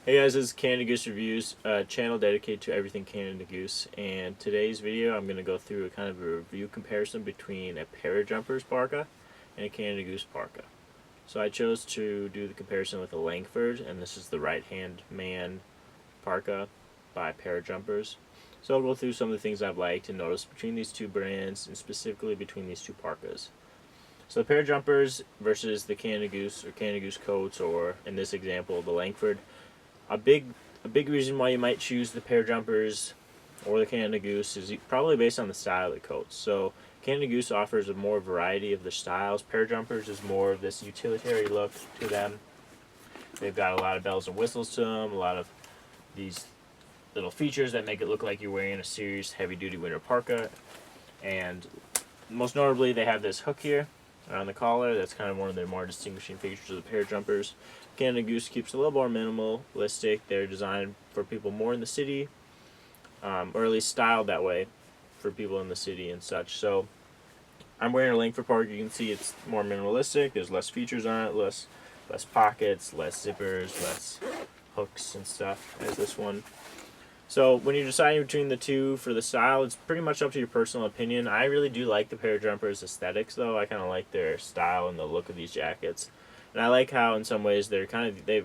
Hey guys, this is Canada Goose Reviews, a channel dedicated to everything Canada Goose, and today's video I'm going to go through a kind of a review comparison between a Parjumpers parka and a Canada Goose parka. So I chose to do the comparison with a Langford, and this is the right hand man parka by Parjumpers. So I'll go through some of the things I've liked and noticed between these two brands, and specifically between these two parkas. So the Parjumpers versus the Canada Goose or Canada Goose coats, or in this example the Langford. A big reason why you might choose the Parjumpers or the Canada Goose is probably based on the style of the coats. So Canada Goose offers a more variety of the styles. Parjumpers is more of this utilitarian look to them. They've got a lot of bells and whistles to them, a lot of these little features that make it look like you're wearing a serious heavy-duty winter parka. And most notably, they have this hook here around the collar. That's kind of one of their more distinguishing features of the Parjumpers. Canada Goose keeps a little more minimalistic. They're designed for people more in the city, or at least styled that way for people in the city and such. So I'm wearing a Langford parka. You can see it's more minimalistic. There's less features on it, less pockets, less zippers, less hooks and stuff as this one. So when you're deciding between the two for the style, it's pretty much up to your personal opinion. I really do like the Parjumpers aesthetics, though. I kind of like their style and the look of these jackets. And I like how in some ways they've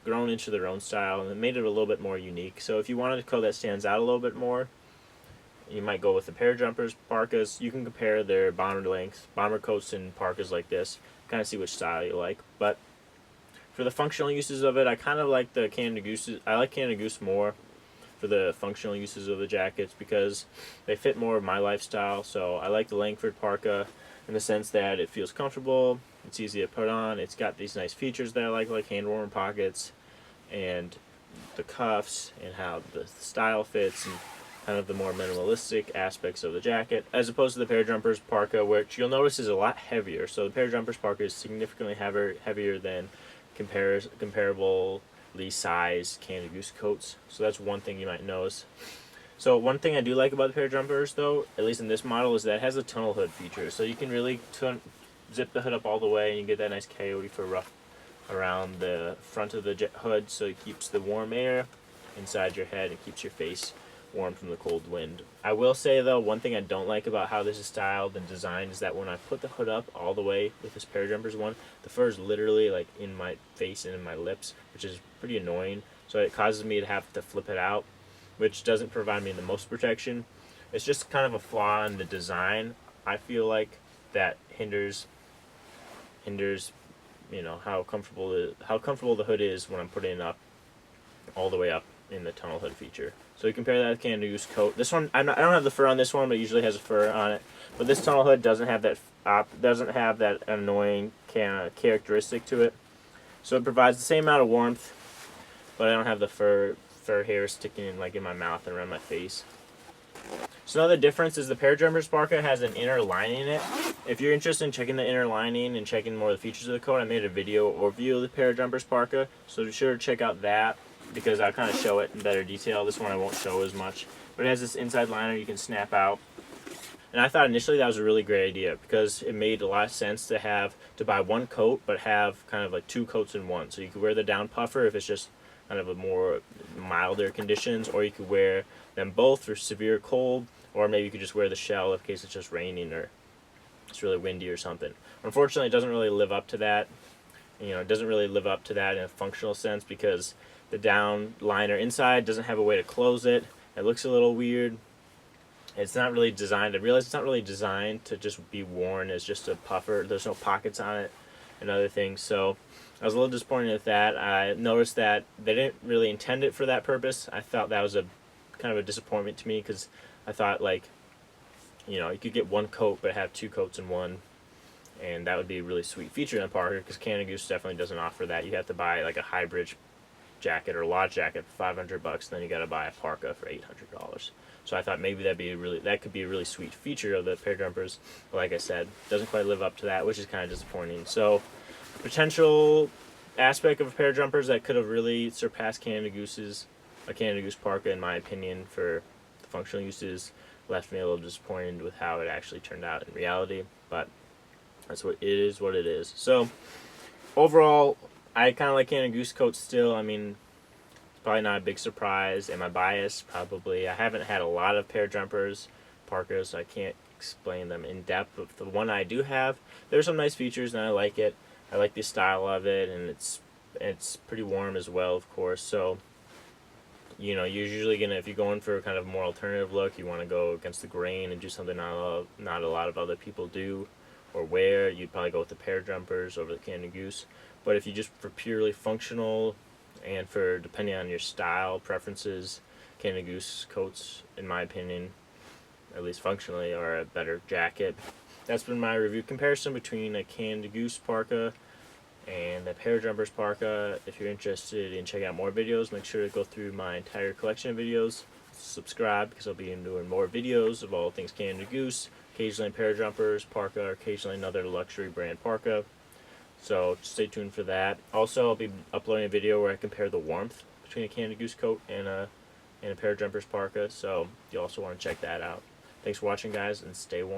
grown into their own style and made it a little bit more unique. So if you wanted a coat that stands out a little bit more, you might go with the Parjumpers parkas. You can compare their bomber coats and parkas like this, kind of see which style you like. But for the functional uses of it, I kind of like the Canada Gooses. I like Canada Goose more for the functional uses of the jackets because they fit more of my lifestyle. So I like the Langford parka in the sense that it feels comfortable, it's easy to put on, it's got these nice features that I like hand warmer pockets and the cuffs and how the style fits and kind of the more minimalistic aspects of the jacket, as opposed to the Parjumpers parka, which you'll notice is a lot heavier. So the Parjumpers parka is significantly heavier than comparable sized Canada Goose coats. So that's one thing you might notice. So one thing I do like about the Parjumpers, though, at least in this model, is that it has a tunnel hood feature. So you can really zip the hood up all the way and you get that nice coyote for rough around the front of the hood, so it keeps the warm air inside your head and keeps your face warm from the cold wind. I will say, though, one thing I don't like about how this is styled and designed is that when I put the hood up all the way with this Parjumpers one, the fur is literally like in my face and in my lips, which is pretty annoying. So it causes me to have to flip it out, which doesn't provide me the most protection. It's just kind of a flaw in the design, I feel like, that hinders how comfortable the hood is when I'm putting it up all the way up in the tunnel hood feature. So you compare that with Canada Goose coat. This one, I don't have the fur on this one, but it usually has a fur on it. But this tunnel hood doesn't have that annoying characteristic to it. So it provides the same amount of warmth, but I don't have the fur hair sticking in my mouth and around my face. So another difference is the Parjumpers parka has an inner lining in it. If you're interested in checking the inner lining and checking more of the features of the coat, I made a video overview of the Parjumpers parka, so be sure to check out that because I'll kind of show it in better detail. This one I won't show as much, but it has this inside liner you can snap out. And I thought initially that was a really great idea because it made a lot of sense to buy one coat but have kind of like two coats in one. So you could wear the down puffer if it's just kind of a more milder conditions, or you could wear them both for severe cold, or maybe you could just wear the shell in case it's just raining or it's really windy or something. Unfortunately, it doesn't really live up to that. It doesn't really live up to that in a functional sense because the down liner inside doesn't have a way to close it. It looks a little weird. It's not really designed. I realize it's not really designed to just be worn as just a puffer. There's no pockets on it and other things. So I was a little disappointed with that. I noticed that they didn't really intend it for that purpose. I thought that was a kind of a disappointment to me because I thought you could get one coat but have two coats in one, and that would be a really sweet feature in the parka because Canada Goose definitely doesn't offer that. You have to buy like a hybrid jacket or a lodge jacket for $500, then you got to buy a parka for $800. So I thought maybe that could be a really sweet feature of the Parjumpers. But like I said, doesn't quite live up to that, which is kind of disappointing. So potential aspect of Parjumpers that could have really surpassed a Canada Goose parka in my opinion for the functional uses, left me a little disappointed with how it actually turned out in reality. But that's what it is. So overall, I kind of like Canada Goose coats still. I mean, Probably not a big surprise. Am I biased? Probably. I haven't had a lot of Parjumpers parkas, so I can't explain them in depth. But the one I do have, there's some nice features, and I like it. I like the style of it, and it's pretty warm as well, of course. So, you know, you're usually gonna, if you're going for kind of a more alternative look, you want to go against the grain and do something not a lot of other people do or wear. You'd probably go with the Parjumpers over the Canada Goose. But if you just for purely functional and for depending on your style preferences, Canada Goose coats, in my opinion, at least functionally, are a better jacket. That's been my review comparison between a Canada Goose parka and the Parjumpers parka. If you're interested in checking out more videos, make sure to go through my entire collection of videos. Subscribe, because I'll be doing more videos of all things Canada Goose, occasionally Parjumpers parka, or occasionally another luxury brand parka. So stay tuned for that. Also, I'll be uploading a video where I compare the warmth between a Canada Goose coat and a Parjumpers parka. So you also want to check that out. Thanks for watching, guys, and stay warm.